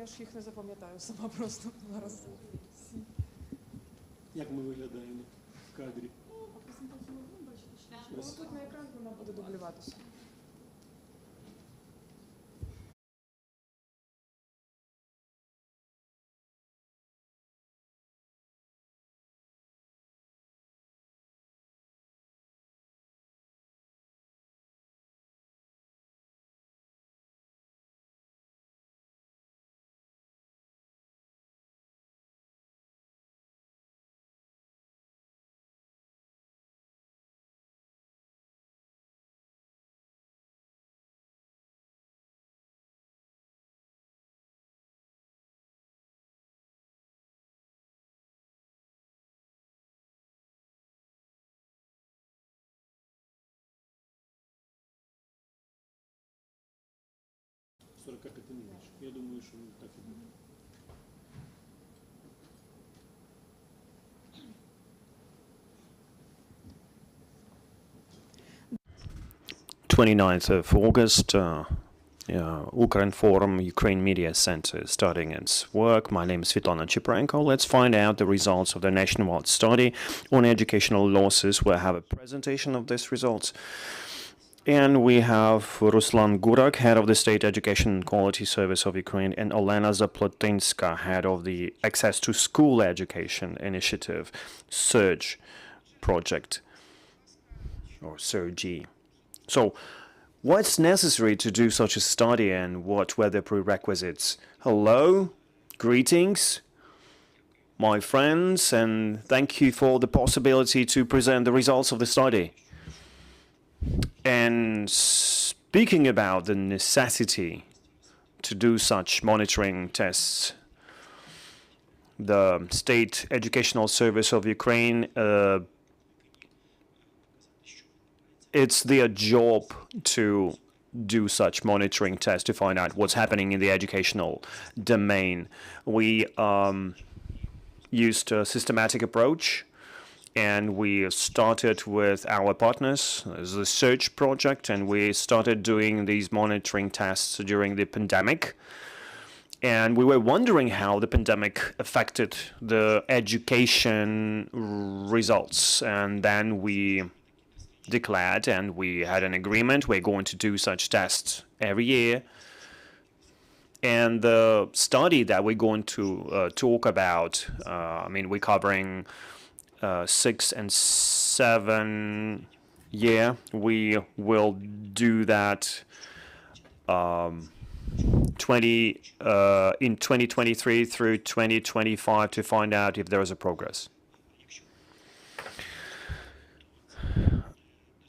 Я ж їх не запам'ятаю сама просто зараз. Як ми виглядаємо в кадрі? Ну, тут на екран вона буде дублюватися. Я думаю, що так і буде. August, Ukrinform, Ukraine Media Center, is starting its work. My name is Svetlana Chiprenko. Let's find out the results of the nationwide study on educational losses. We'll have a presentation of these results. And we have Ruslan Gurak, head of the State Education and Quality Service of Ukraine, and Olena Zaplotynska, head of the Access to School Education Initiative, SURGE project, or SURGE. So, what's necessary to do such a study and what were the prerequisites? Hello, greetings, my friends, and thank you for the possibility to present the results of the study. And speaking about the necessity to do such monitoring tests, the State Educational Service of Ukraine, it's their job to do such monitoring tests to find out what's happening in the educational domain. We used a systematic approach, and we started with our partners, the SURGE project, and we started doing these monitoring tests during the pandemic. And we were wondering how the pandemic affected the education results. And then we declared, and we had an agreement, we're going to do such tests every year. And the study that we're going to talk about, we're covering 6 and 7 year. We will do that in 2023 through 2025 to find out if there is a progress.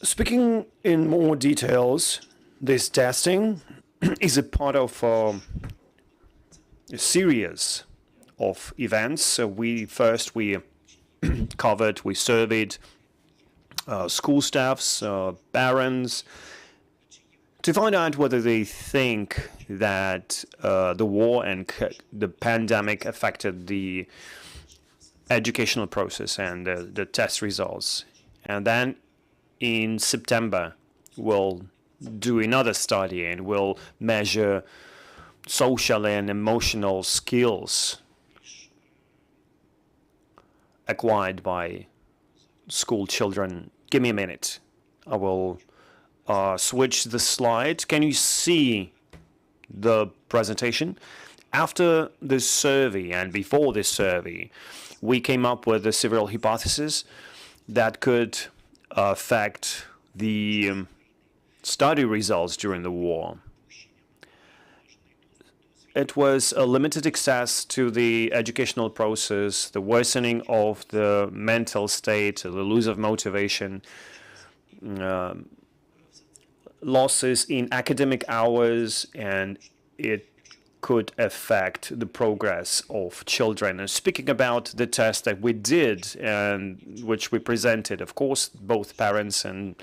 Speaking in more details, this testing is a part of a series of events. We covered, we surveyed school staffs, parents, to find out whether they think that the war and the pandemic affected the educational process and the test results. And then in September, we'll do another study and we'll measure social and emotional skills acquired by school children. Give me a minute. I will switch the slide. Can you see the presentation? After this survey and before this survey, we came up with several hypotheses that could affect the study results during the war. It was a limited access to the educational process, the worsening of the mental state, the loss of motivation, losses in academic hours, and it could affect the progress of children. And speaking about the test that we did and which we presented, of course, both parents and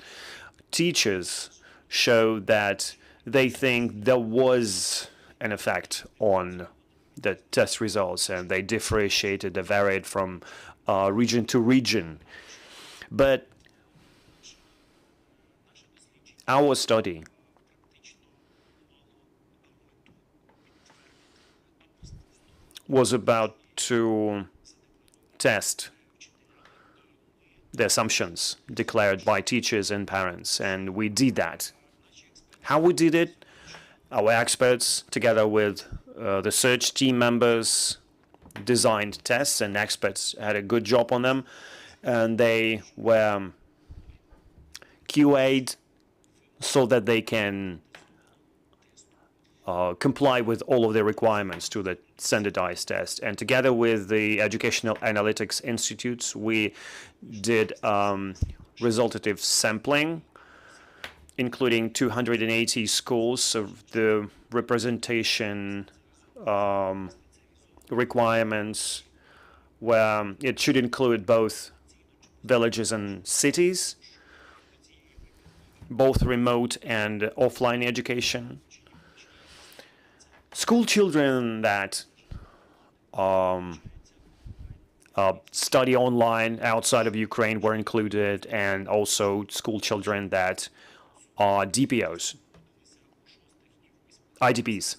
teachers showed that they think there was an effect on the test results, and they differentiated, they varied from region to region. But our study was about to test the assumptions declared by teachers and parents, and we did that. How we did it? Our experts, together with the search team members, designed tests, and experts had a good job on them, and they were QA'd so that they can comply with all of the requirements to the standardized test. And together with the Educational Analytics Institutes, we did resultative sampling, including 280 schools of the representation requirements, where it should include both villages and cities, both remote and offline education. School children that study online outside of Ukraine were included, and also school children that are DPOs, IDPs.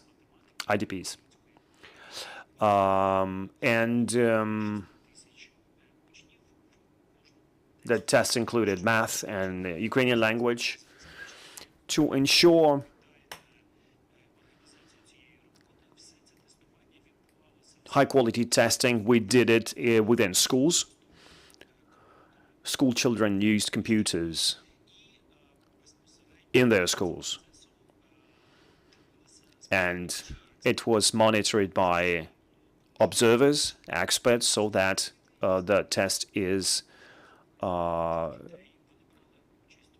The test included math and Ukrainian language. To ensure high-quality testing, we did it within schools. School children used computers in their schools, and it was monitored by observers, experts, so that the test is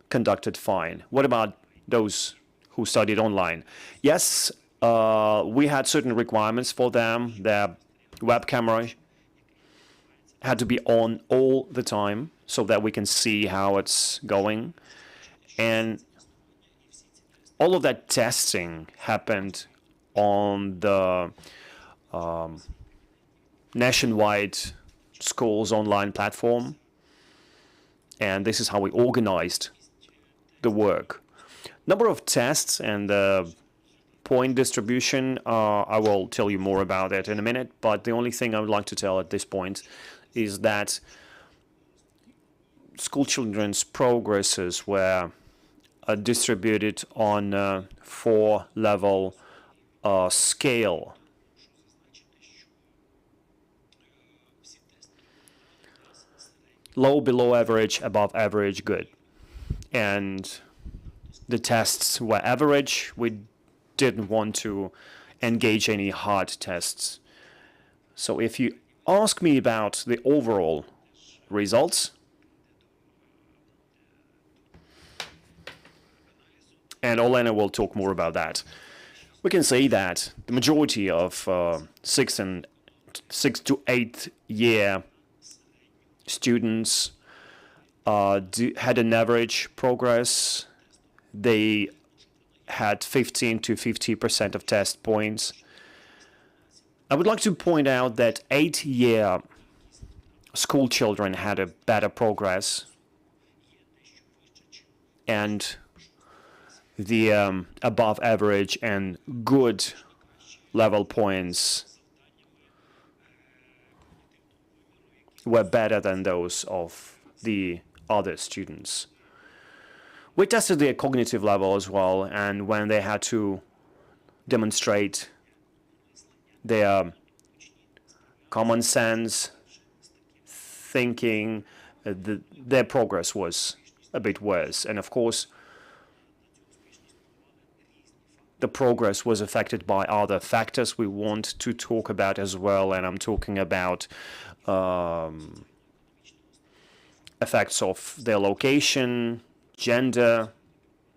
conducted fine. What about those who studied online? Yes, we had certain requirements for them. Their web camera had to be on all the time so that we can see how it's going. And all of that testing happened on the nationwide schools online platform. And this is how we organized the work. Number of tests and point distribution, I will tell you more about it in a minute, but the only thing I would like to tell at this point is that school children's progresses were distributed on a 4-level scale. Low, below average, above average, good. And the tests were average. We didn't want to engage any hard tests. So if you ask me about the overall results, and Olena will talk more about that, we can say that the majority of 6 to 8 year students had an average progress. They had 15 to 50% of test points. I would like to point out that 8-year school children had a better progress, and the above average and good level points were better than those of the other students. We tested their cognitive level as well, and when they had to demonstrate their common sense, thinking, their progress was a bit worse. And of course, the progress was affected by other factors we want to talk about as well, and I'm talking about effects of their location, gender,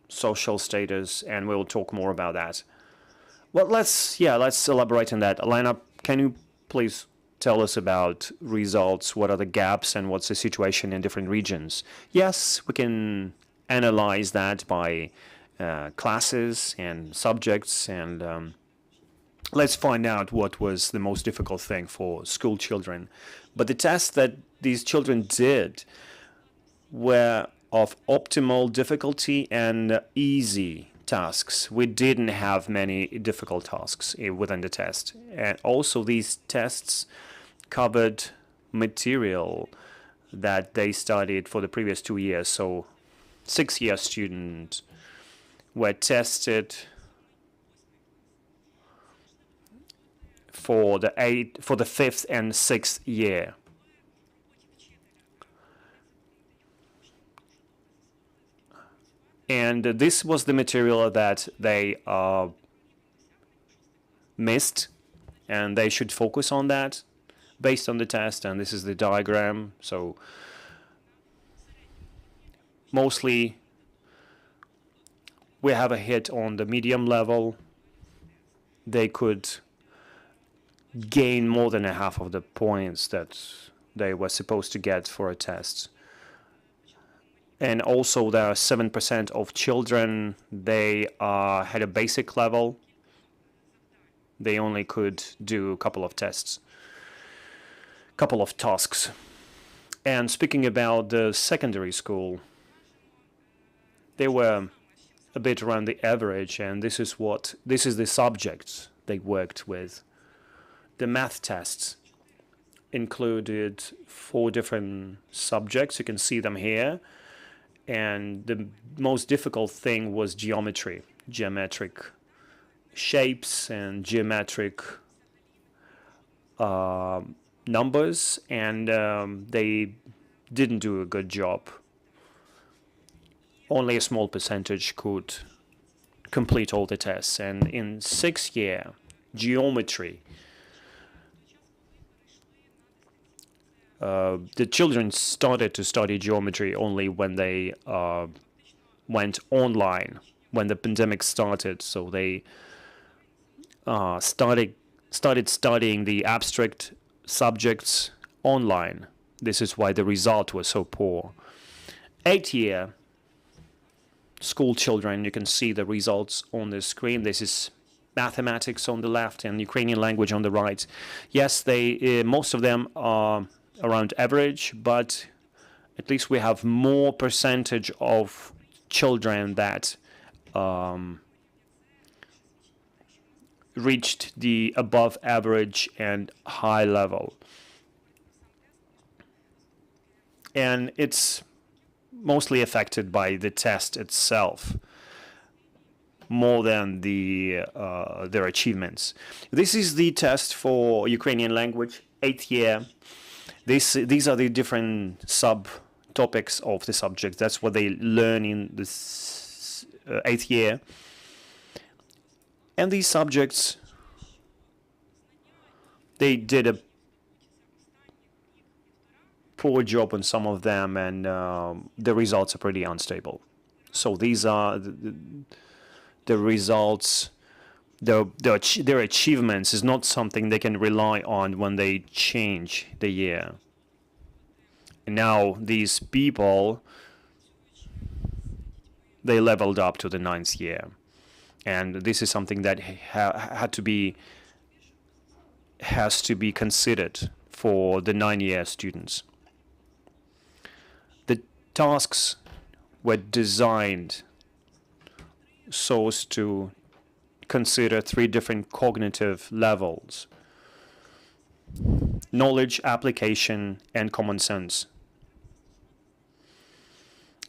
social status, and we'll talk more about that. Well, let's elaborate on that. Olena, can you please tell us about results? What are the gaps and what's the situation in different regions? Yes, we can analyze that by classes and subjects, and let's find out what was the most difficult thing for school children. But the tests that these children did were of optimal difficulty and easy tasks. We didn't have many difficult tasks within the test. And also these tests covered material that they studied for the previous 2 years. So 6-year students were tested for the 5th and 6th year. And this was the material that they missed, and they should focus on that based on the test. And this is the diagram. So mostly we have a hit on the medium level. They could gain more than a half of the points that they were supposed to get for a test. And also there are 7% of children, they had a basic level. They only could do a couple of tests, couple of tasks. And speaking about the secondary school, they were a bit around the average, and this is the subjects they worked with. The math tests included 4 different subjects. You can see them here. And the most difficult thing was geometry, geometric shapes and geometric numbers, and they didn't do a good job. Only a small percentage could complete all the tests. And in 6th year, geometry, the children started to study geometry only when they went online, when the pandemic started. So they started studying the abstract subjects online. This is why the result was so poor. 8th year school children, you can see the results on the screen. This is mathematics on the left and Ukrainian language on the right. Yes, they most of them are around average, but at least we have more percentage of children that reached the above average and high level. And it's mostly affected by the test itself more than their achievements. This is the test for Ukrainian language, 8th year. These are the different subtopics of the subject. That's what they learn in this 8th year. And these subjects, they did a poor job on some of them, and the results are pretty unstable. So these are the results. Their achievements is not something they can rely on when they change the year. And now these people, they leveled up to the 9th year. And this is something that has to be considered for the 9-year students. The tasks were designed so as to consider 3 different cognitive levels: knowledge, application, and common sense.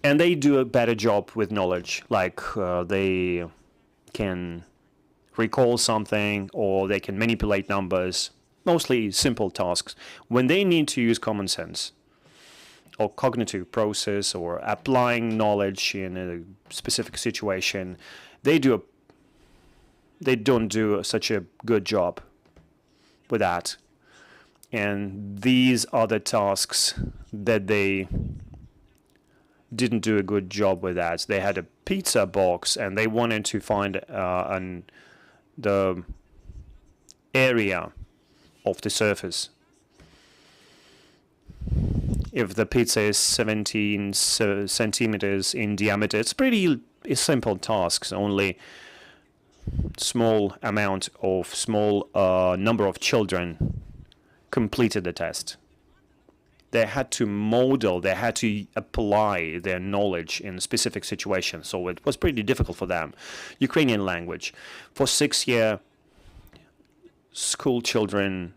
And they do a better job with knowledge, like they can recall something or they can manipulate numbers, mostly simple tasks. When they need to use common sense or cognitive process or applying knowledge in a specific situation, they don't do such a good job with that. And these are the tasks that they didn't do a good job with that. They had a pizza box and they wanted to find the area of the surface. If the pizza is 17 centimeters in diameter, it's pretty simple tasks. Only small number of children completed the test. They had to model, they had to apply their knowledge in specific situations. So it was pretty difficult for them. Ukrainian language. For 6-year school children,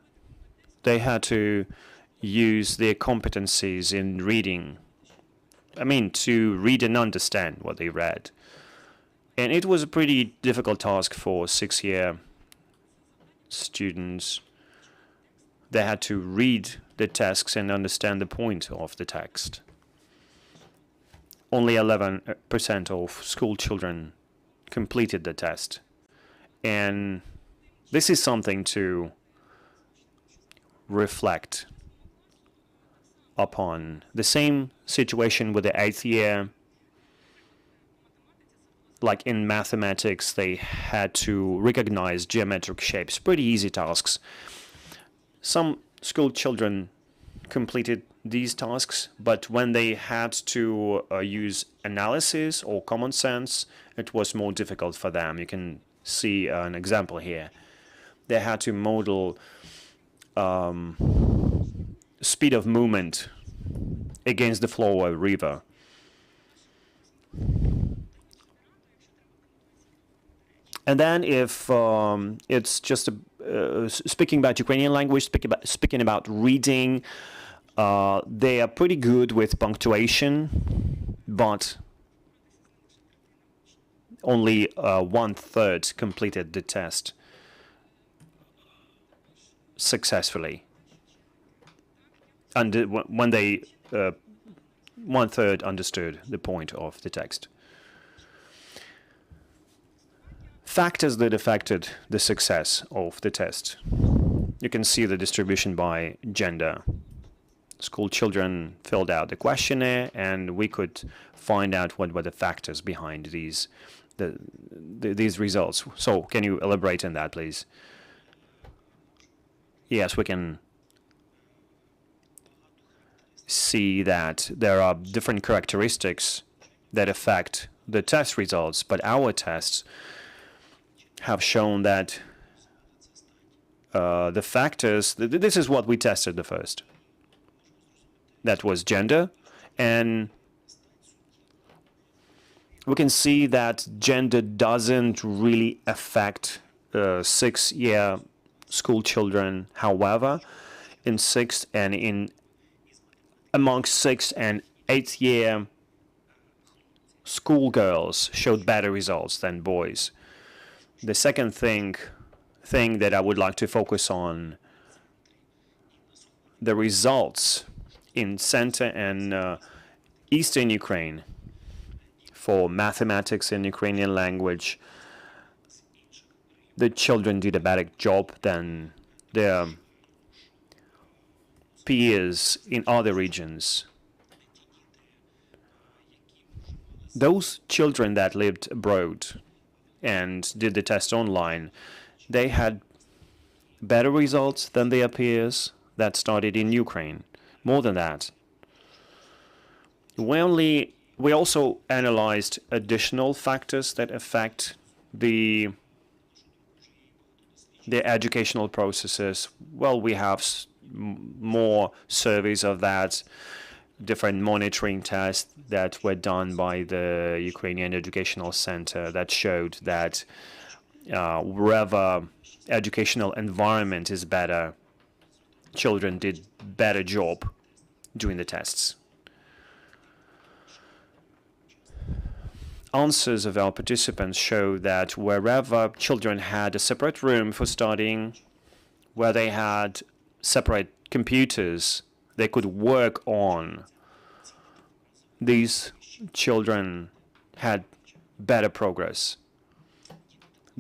they had to use their competencies in reading. I mean, to read and understand what they read. And it was a pretty difficult task for 6-year students. They had to read the texts and understand the point of the text. Only 11% of school children completed the test. And this is something to reflect upon. The same situation with the 8th year. Like in mathematics, they had to recognize geometric shapes. Pretty easy tasks. Some school children completed these tasks, but when they had to use analysis or common sense, it was more difficult for them. You can see an example here. They had to model speed of movement against the flow of a river. And then if it's just speaking about Ukrainian language, speaking about reading, they are pretty good with punctuation, but only 1/3 completed the test successfully. And when they 1/3 understood the point of the text. Factors that affected the success of the test. You can see the distribution by gender. School children filled out the questionnaire, and we could find out what were the factors behind these results. So, can you elaborate on that, please? Yes, we can see that there are different characteristics that affect the test results, but our tests have shown that the factors, this is what we tested the first. That was gender, and we can see that gender doesn't really affect 6-year school children. However, in 6th and amongst 6th and 8th year schoolgirls showed better results than boys. The second thing that I would like to focus on, the results in Central and Eastern Ukraine for mathematics and Ukrainian language. The children did a better job than their peers in other regions. Those children that lived abroad and did the test online, they had better results than their peers that started in Ukraine. More than that, we also analyzed additional factors that affect the educational processes. Well, we have more surveys of that, different monitoring tests that were done by the Ukrainian Educational Center that showed that wherever educational environment is better, children did better job doing the tests. Answers of our participants show that wherever children had a separate room for studying, where they had separate computers they could work on, these children had better progress.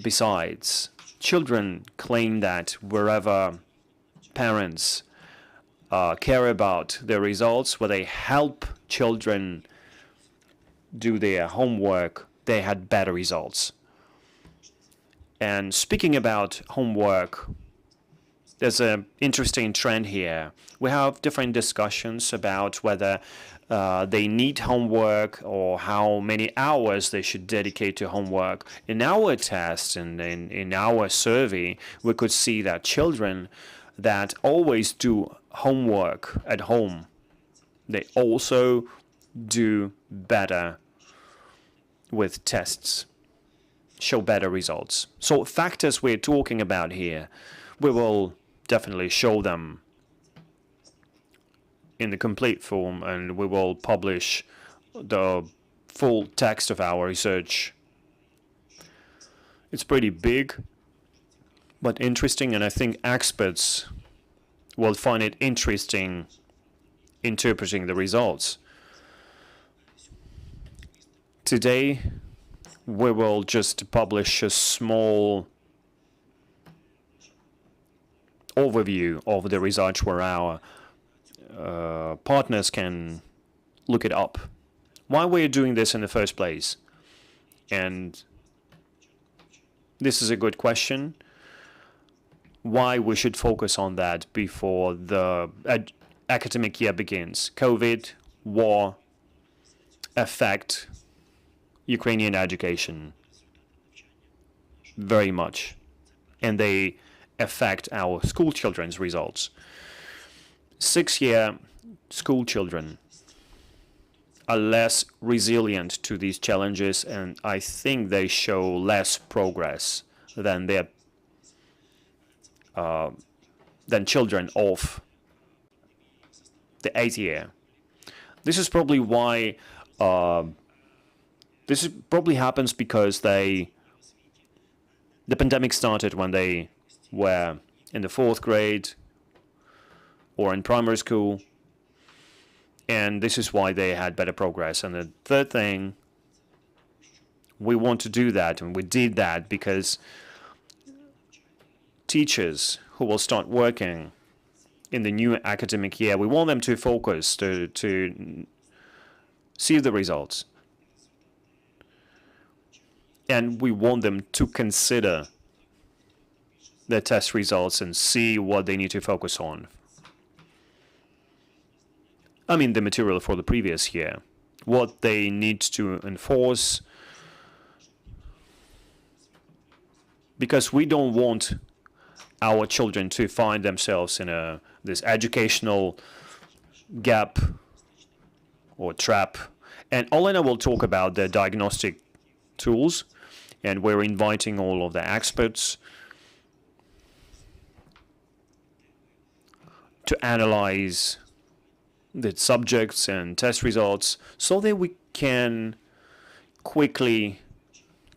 Besides, children claim that wherever parents care about their results, where they help children do their homework, they had better results. And speaking about homework, there's an interesting trend here. We have different discussions about whether they need homework or how many hours they should dedicate to homework. In our test and in our survey, we could see that children that always do homework at home, they also do better with tests, show better results. So factors we're talking about here, we will definitely show them in the complete form, and we will publish the full text of our research. It's pretty big, but interesting, and I think experts will find it interesting interpreting the results. Today, we will just publish a small overview of the results where our partners can look it up. Why we're doing this in the first place? And this is a good question. Why we should focus on that before the academic year begins. COVID, war affect Ukrainian education very much, and they affect our school children's results. 6-year school children are less resilient to these challenges, and I think they show less progress than their than children of the 8th year. This is probably why probably happens because the pandemic started when they were in the 4th grade or in primary school, and this is why they had better progress. And the third thing, we want to do that, and we did that because teachers who will start working in the new academic year, we want them to focus, to see the results. And we want them to consider their test results and see what they need to focus on. I mean, the material for the previous year, what they need to enforce, because we don't want our children to find themselves in this educational gap or trap. And Olena will talk about the diagnostic tools, and we're inviting all of the experts to analyze the subjects and test results so that we can quickly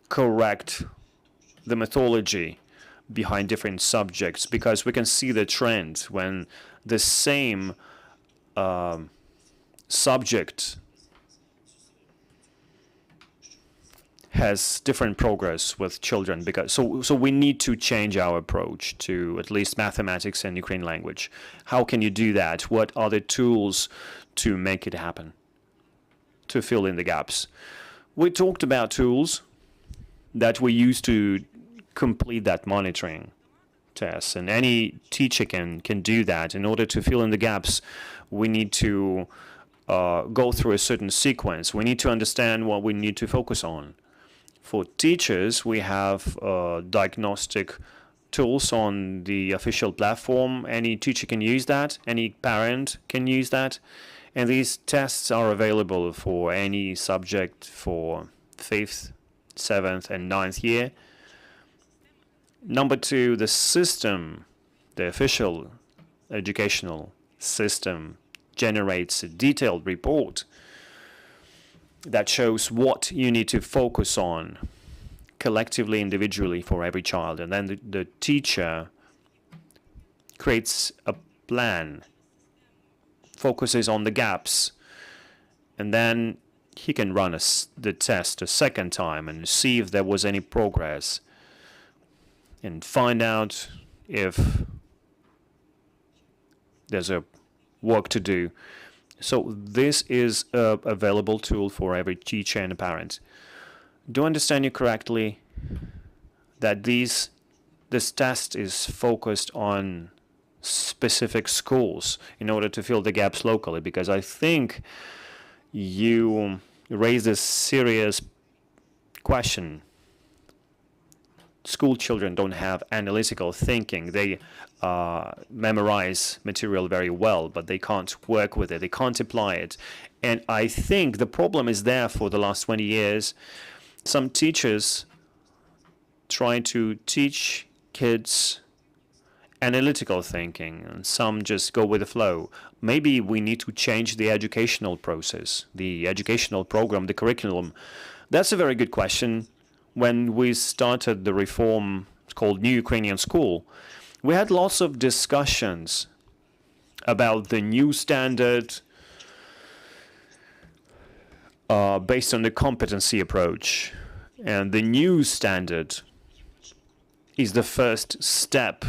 correct the methodology behind different subjects, because we can see the trend when the same subject has different progress with children. Because so we need to change our approach to at least mathematics and Ukrainian language. How can you do that? What are the tools to make it happen, to fill in the gaps? We talked about tools that we use to complete that monitoring test, and any teacher can do that. In order to fill in the gaps, we need to go through a certain sequence. We need to understand what we need to focus on. For teachers, we have diagnostic tools on the official platform. Any teacher can use that, any parent can use that, and these tests are available for any subject for 5th, 7th, and 9th year. Number 2, the system, the official educational system, generates a detailed report that shows what you need to focus on collectively, individually for every child. And then the teacher creates a plan, focuses on the gaps, and then he can run the test a second time and see if there was any progress and find out if there's a work to do. So this is a available tool for every teacher and a parent. Do I understand you correctly that this test is focused on specific schools in order to fill the gaps locally? Because I think you raised a serious question school children don't have analytical thinking. They memorize material very well, but they can't work with it. They can't apply it. And I think the problem is there for the last 20 years. Some teachers try to teach kids analytical thinking, and some just go with the flow. Maybe we need to change the educational process, the educational program, the curriculum. That's a very good question. When we started the reform called New Ukrainian School, we had lots of discussions about the new standard based on the competency approach. And the new standard is the first step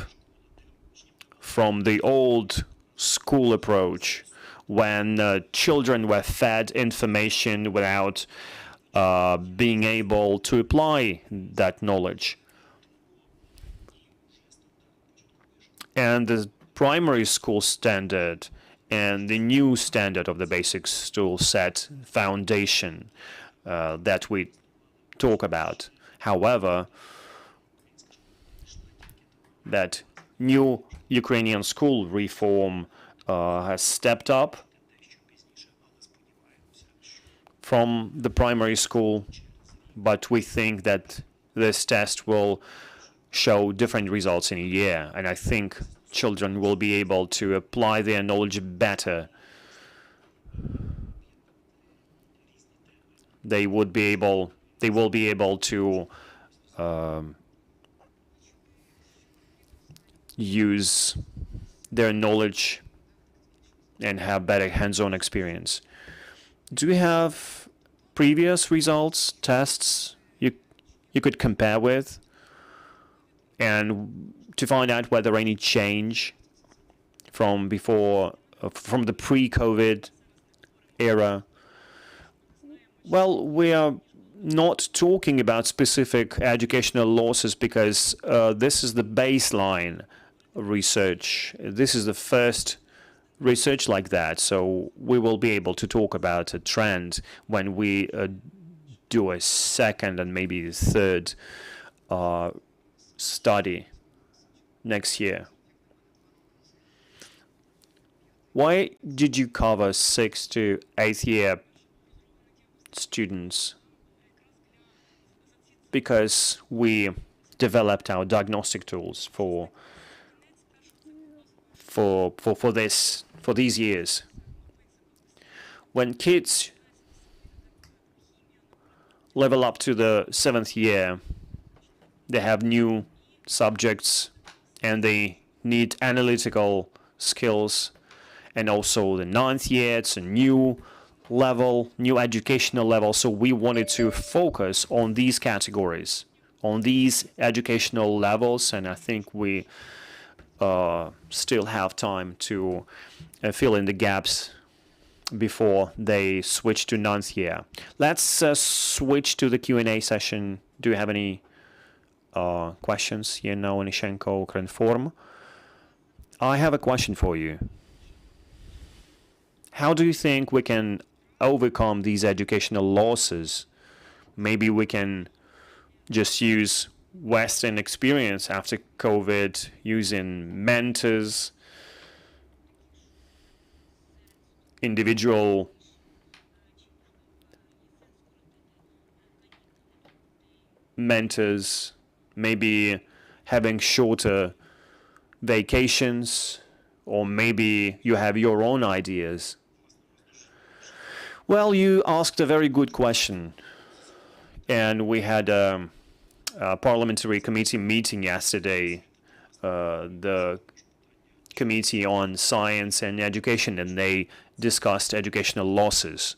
from the old school approach, when children were fed information without being able to apply that knowledge. And the primary school standard and the new standard of the basic school set foundation that we talk about. However, that new Ukrainian school reform has stepped up from the primary school, but we think that this test will show different results in a year, and I think children will be able to apply their knowledge better. They will be able to use their knowledge and have better hands-on experience. Do you have previous results, tests you could compare with, and to find out whether any change from before, from the pre-COVID era? Well, we are not talking about specific educational losses because this is the baseline research. This is the first research like that, so we will be able to talk about a trend when we do a second and maybe third study next year. Why did you cover 6th to 8th year students? Because we developed our diagnostic tools for these years. When kids level up to the 7th year, they have new subjects and they need analytical skills. And also the 9th year, it's a new level, new educational level. So we wanted to focus on these categories, on these educational levels, and I think we still have time to fill in the gaps before they switch to 9th year. Let's switch to the Q&A session. Do you have any questions? Єна Онищенко, Ukrinform. I have a question for you. How do you think we can overcome these educational losses? Maybe we can just use Western experience after COVID, using mentors, individual mentors, maybe having shorter vacations, or maybe you have your own ideas. Well, you asked a very good question, and we had a parliamentary committee meeting yesterday, the Committee on Science and Education, and they discussed educational losses,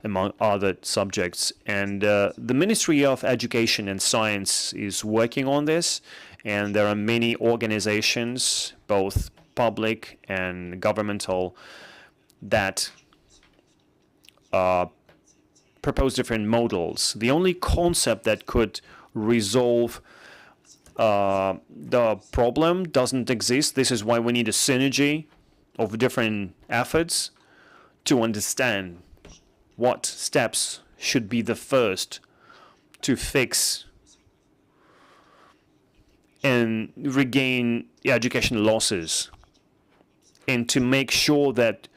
among other subjects. And the Ministry of Education and Science is working on this, and there are many organizations, both public and governmental, that propose different models. The only concept that could resolve the problem doesn't exist. This is why we need a synergy of different efforts to understand what steps should be the first to fix and regain education losses, and to make sure that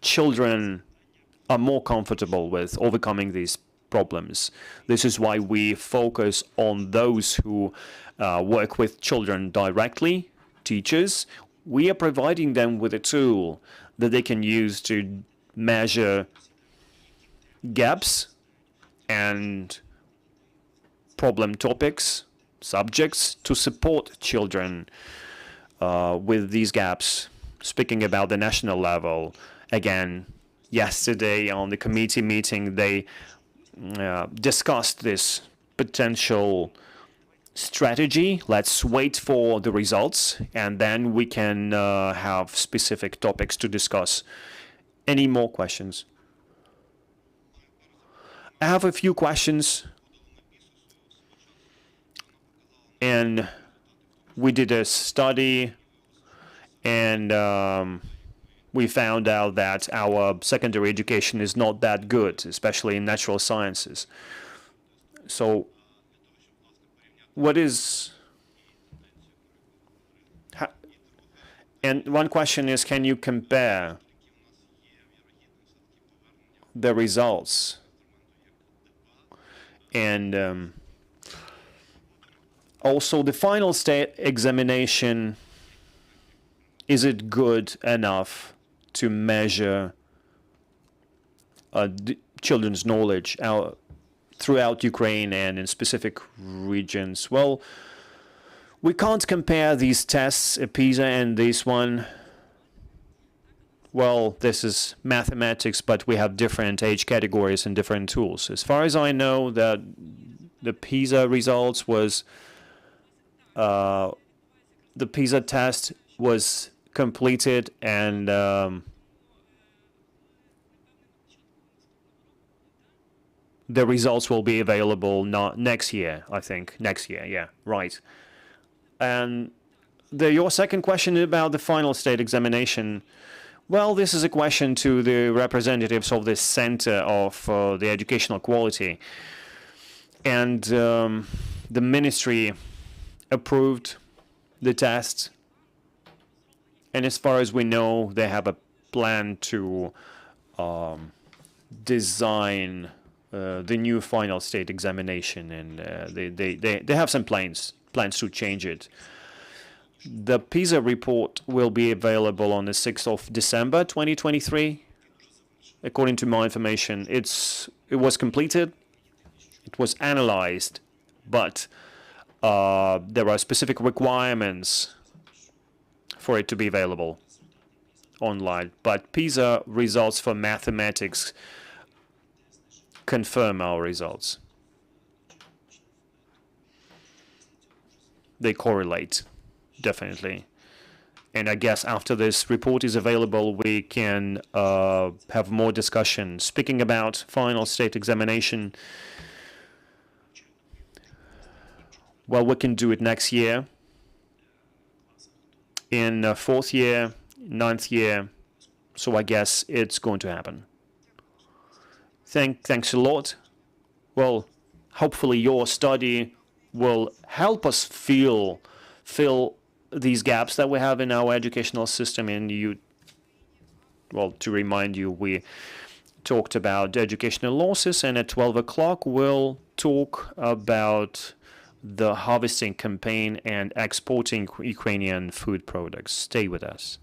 children are more comfortable with overcoming these problems. This is why we focus on those who work with children directly, teachers. We are providing them with a tool that they can use to measure gaps and problem topics, subjects, to support children with these gaps. Speaking about the national level, again, yesterday on the committee meeting, they discussed this potential strategy. Let's wait for the results, and then we can have specific topics to discuss. Any more questions? I have a few questions, and we did a study, and we found out that our secondary education is not that good, especially in natural sciences. So what is... And one question is, can you compare the results? And also the final state examination, is it good enough to measure children's knowledge throughout Ukraine and in specific regions? Well, we can't compare these tests, PISA and this one. Well, this is mathematics, but we have different age categories and different tools. As far as I know, that the PISA results was the PISA test was completed, and the results will be available not next year, I think. Next year, yeah, right. And your second question about the final state examination, well, this is a question to the representatives of the Center of the Educational Quality. And the ministry approved the test. And as far as we know, they have a plan to design the new final state examination, and they have some plans to change it. The PISA report will be available on the 6th of December 2023. According to my information, it was completed, it was analyzed, but there are specific requirements for it to be available online. But PISA results for mathematics confirm our results. They correlate, definitely. And I guess after this report is available, we can have more discussion. Speaking about final state examination, well, we can do it next year, in 4th year, 9th year, so I guess it's going to happen. Thanks a lot. Well, hopefully your study will help us fill these gaps that we have in our educational system. And well, to remind you, we talked about educational losses, and at 12 o'clock we'll talk about the harvesting campaign and exporting Ukrainian food products. Stay with us.